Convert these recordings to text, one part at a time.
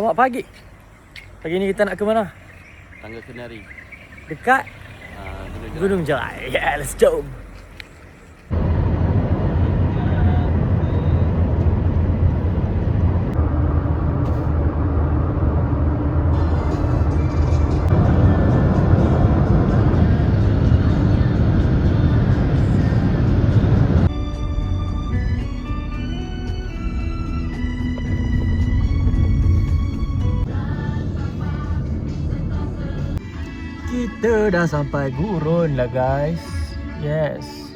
Selamat pagi. Pagi ni kita nak ke mana? Tangga Kenari. Dekat Gunung Jerai. Yeah, let's go. Kita dah sampai gurun lah guys. Yes.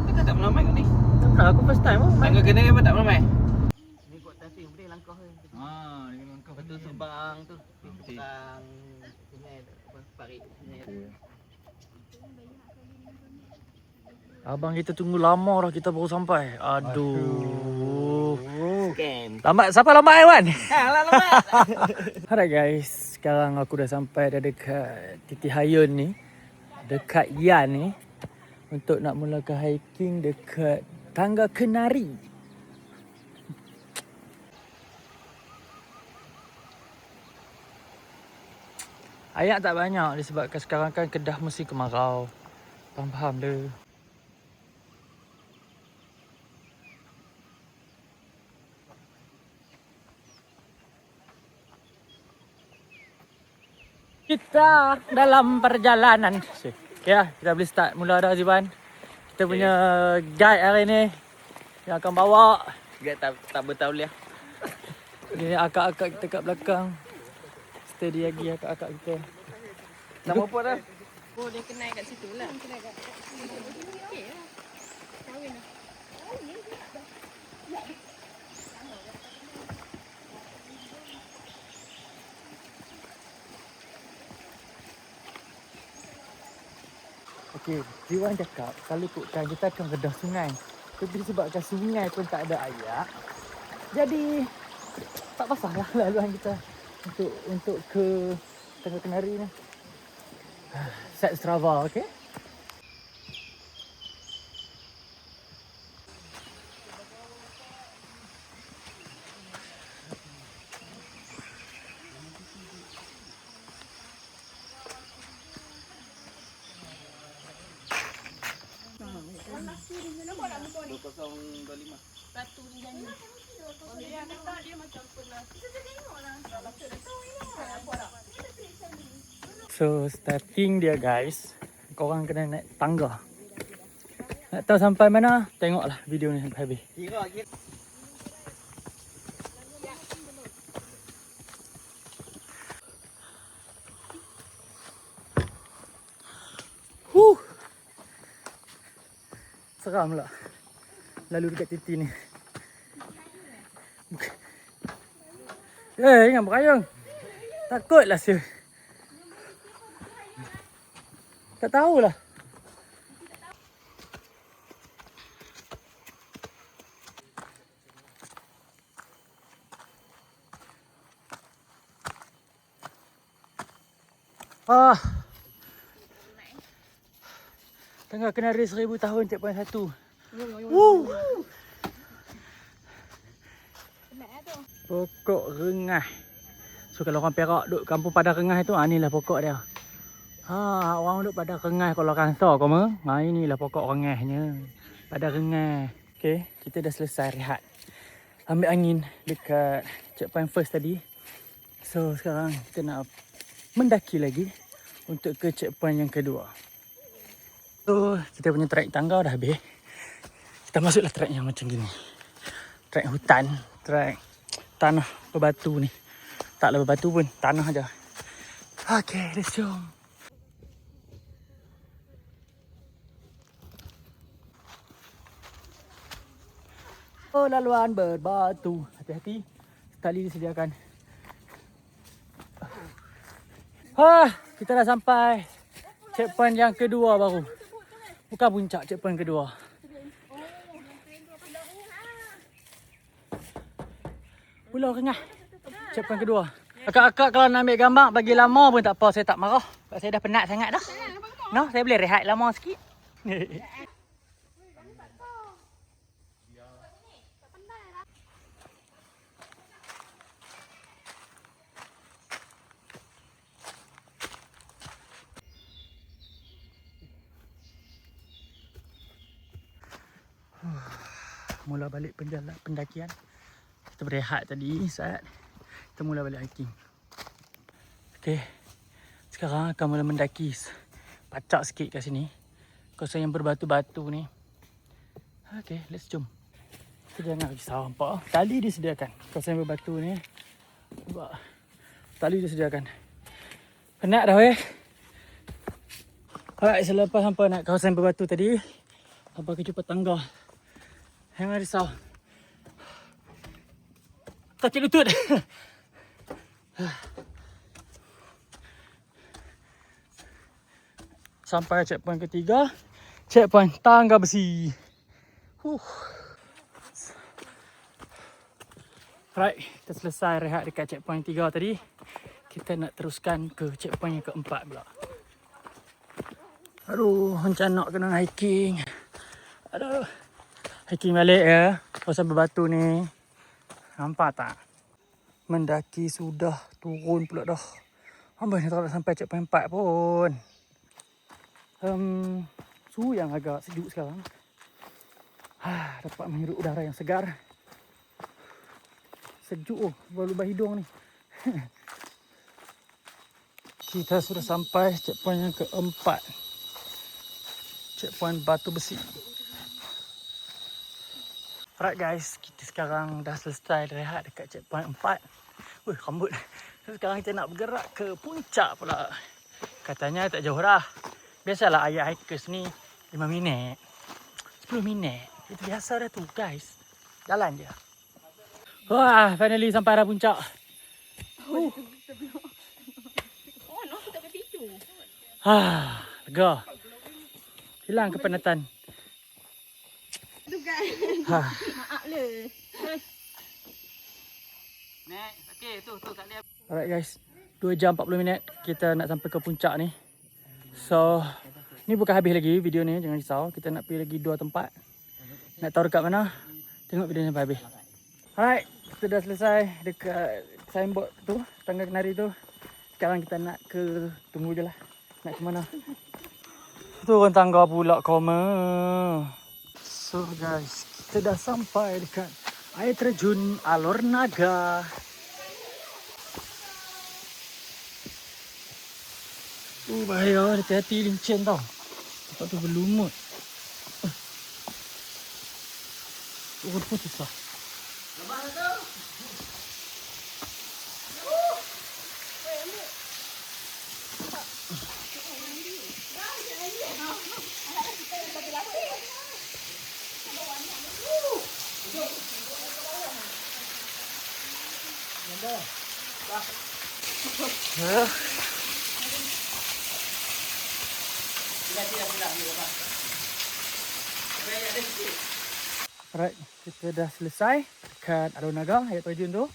Kita tak melamai kat ni. Tak pernah, aku first time. Tangga Kenari apa tak melamai? Ni kot tapi boleh langkah ni. Ni langkah Betul sebang tu. Sebang sungai apa parit sungai. Abang kita tunggu lama dah, kita baru sampai. Aduh. Scam. Lambat, siapa lambat Aiwan? Alah lambat. Alright guys, sekarang aku dah sampai dah dekat Titi Hayun ni. Dekat Yan ni. Untuk nak mulakan hiking dekat Tangga Kenari. Ayak tak banyak disebabkan sekarang kan Kedah mesti kemarau. Faham-faham dia. Kita dalam perjalanan. Okay, kita boleh start mula dah Ziban. Kita punya guide hari ni yang akan bawa. Gak tak bertauliah. Ni akak-akak kita kat belakang. Steady lagi akak-akak kita. Nama apa dah? Oh, dia kenal kat situ lah. Kenal kat okey lah. Kahwin lah. Okey, Ziwan cakap kalau ikutkan kita akan kedah sungai. Tapi disebabkan sungai pun tak ada air. Jadi tak pasal lah laluan kita untuk ke Tangga Kenari ni. Set Strava, okey? Satu ni janji. Oh, dia kata dia macam pernah. Kita tengoklah. So starting dia guys, korang kena naik tangga. Nak tahu sampai mana? Tengoklah video ni sampai habis. Kira. Seram pula lalu dekat titi ni. Jangan berayung. Takutlah siul. Tak tahulah. Tangga Kenari 1000 tahun checkpoint 1. Woo! Pokok rengah. So kalau orang Perak duduk kampung Padang Rengah itu, inilah pokok dia. Orang duduk Padang Rengah kalau rasa kau mah. Inilah pokok rengahnya. Padang Rengah. Okey, kita dah selesai rehat. Ambil angin dekat checkpoint first tadi. So sekarang kita nak mendaki lagi untuk ke checkpoint yang kedua. So kita punya trek tangga dah habis. Kita masuklah trek yang macam gini. Trek hutan, trek tanah berbatu ni. Taklah berbatu pun, tanah aja. Okay, let's go. Oh, laluan berbatu. Hati-hati. Tali disediakan. Kita dah sampai checkpoint yang kedua baru. Bukan puncak, checkpoint kedua. Pulau Rengah. Checkpoint kedua. Akak-akak kalau nak ambil gambar bagi lama pun tak apa, saya tak marah. Sebab saya dah penat sangat dah. No, saya boleh rehat lama sikit. Mula balik pendakian. Kita berehat tadi saat kita mula balik hiking. Okay, sekarang akan mula mendaki. Pacak sikit kat sini. Kawasan yang berbatu-batu ni. Okay, let's jom. Kita jangan risau apa. Tali disediakan. Kawasan yang berbatu ni. Nampak? Tali disediakan. Penat dah weh. Alright, selepas sampai nak kawasan berbatu tadi, sampai ke jumpa tangga. Jangan risau. Sakit lutut. Sampai checkpoint ketiga. Checkpoint tangga besi. Alright, kita selesai rehat dekat checkpoint 3 tadi. Kita nak teruskan ke checkpoint yang keempat pula. Aduh, macam nak kena hiking. Aduh. Hiking balik ya. Kawasan berbatu ni. Nampak tak? Mendaki sudah turun pula dah. Hamba ni tak nak sampai checkpoint 4 pun. Suhu yang agak sejuk sekarang. Dapat menghirup udara yang segar. Sejuk berlubang hidung ni. Kita sudah sampai checkpoint yang keempat. Checkpoint batu besi. Alright guys, kita sekarang dah selesai rehat dekat checkpoint 4. Wih, rambut. Sekarang kita nak bergerak ke puncak pula. Katanya tak jauh dah. Biasalah ayah hikers ni 5 minit, 10 minit. Itu biasa dah tu guys. Jalan je. Wah, finally sampai dah puncak. Oh, no, kita ke picu. Lega. Hilang kepenatan. Tu kan. Maaf le. Nek, okey tu kat dia. Alright guys, 2 jam 40 minit kita nak sampai ke puncak ni. So, ni bukan habis lagi video ni, jangan risau. Kita nak pergi lagi 2 tempat. Nak tahu dekat mana? Tengok video ni sampai habis. Alright, kita dah selesai dekat signboard tu, tangga kenari tu. Sekarang kita nak ke, tunggu je lah. Nak ke mana? Turun tangga pula koma. So guys, kita dah sampai dekat air terjun Alor Naga. Bahaya, hati-hati lincin tau. Tempat tu berlumut. Turun pun susah. Alright, kita dah selesai dekat Alor Naga, air terjun tu.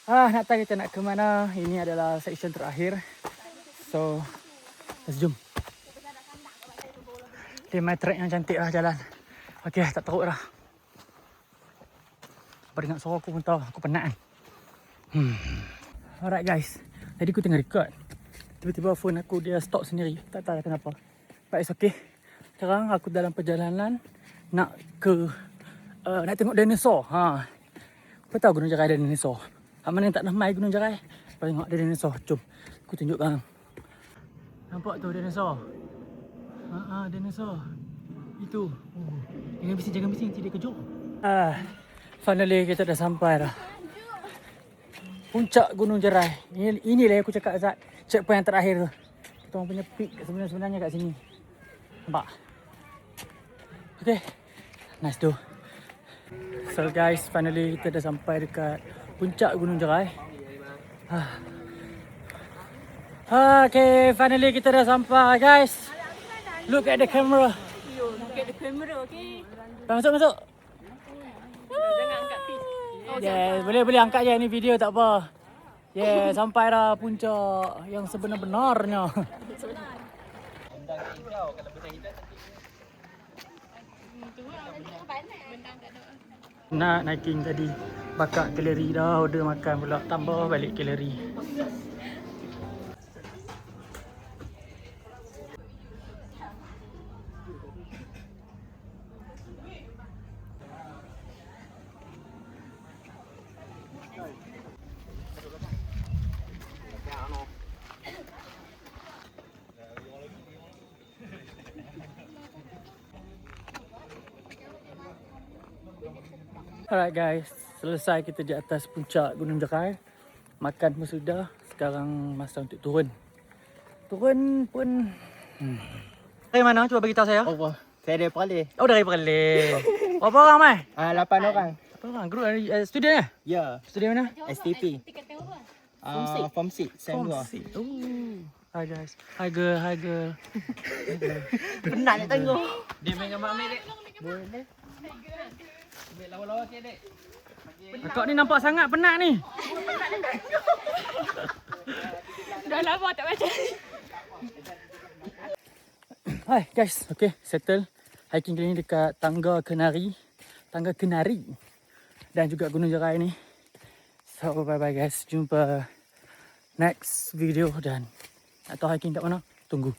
Nak tahu kita nak ke mana? Ini adalah section terakhir. So, let's jom. Tema track yang cantik lah jalan. Okay, tak teruk dah. Peringat suara aku pun tahu, aku penat kan. Alright guys, tadi aku tengah record. Tiba-tiba phone aku dia stop sendiri. Tak tahu kenapa. But it's okay. Sekarang aku dalam perjalanan nak ke nak tengok dinosaur. Kau tahu Gunung Jerai ada dinosaur? Mana yang tak nak mai Gunung Jerai? Kau tengok ada dinosaur. Jom, aku tunjuk kau. Nampak tu dinosaur? Dinosaur. Itu. Jangan bising nanti dia kejut. Finally kita dah sampai dah. Puncak Gunung Jerai. Inilah yang aku cakap Azad. Checkpoint yang terakhir tu. Kita orang punya peak sebenarnya kat sini. Nampak? Okay. Nice tu. So guys, finally kita dah sampai dekat puncak Gunung Jerai. Okay, finally kita dah sampai guys. Look at the camera. Look at the camera, okay? Masuk. Jangan angkat pi. Yeah, boleh angkat je ni video tak apa. Yeah, sampai dah puncak yang sebenar-benarnya. Nak hiking tadi, bakar kalori dah, order makan pula, tambah balik kalori. Alright guys, selesai kita di atas puncak Gunung Jekai. Makan pun sudah, sekarang masa untuk turun. Turun pun Dari mana? Cuba bagi tahu saya. Oh, saya dari Perlis. Oh, dari Perlis. Berapa orang mai? 8 orang. Berapa orang? Guru student eh? Ya, Student mana? STP. Form 6, Sem 2. Oh. Hi guys. Hi girl, hi girl. Penat nak tengok. Dia main gambar ambil dek. Boleh. Ambil lawa-lawa sikit dek. Kau ni nampak sangat penat ni. Dah lama tak baca. Hai guys, okay, settle. Hiking kali ni dekat Tangga Kenari. Tangga Kenari. Dan juga Gunung Jekai ni. So bye bye guys, jumpa next video dan nak tahu hiking kat mana? Tunggu.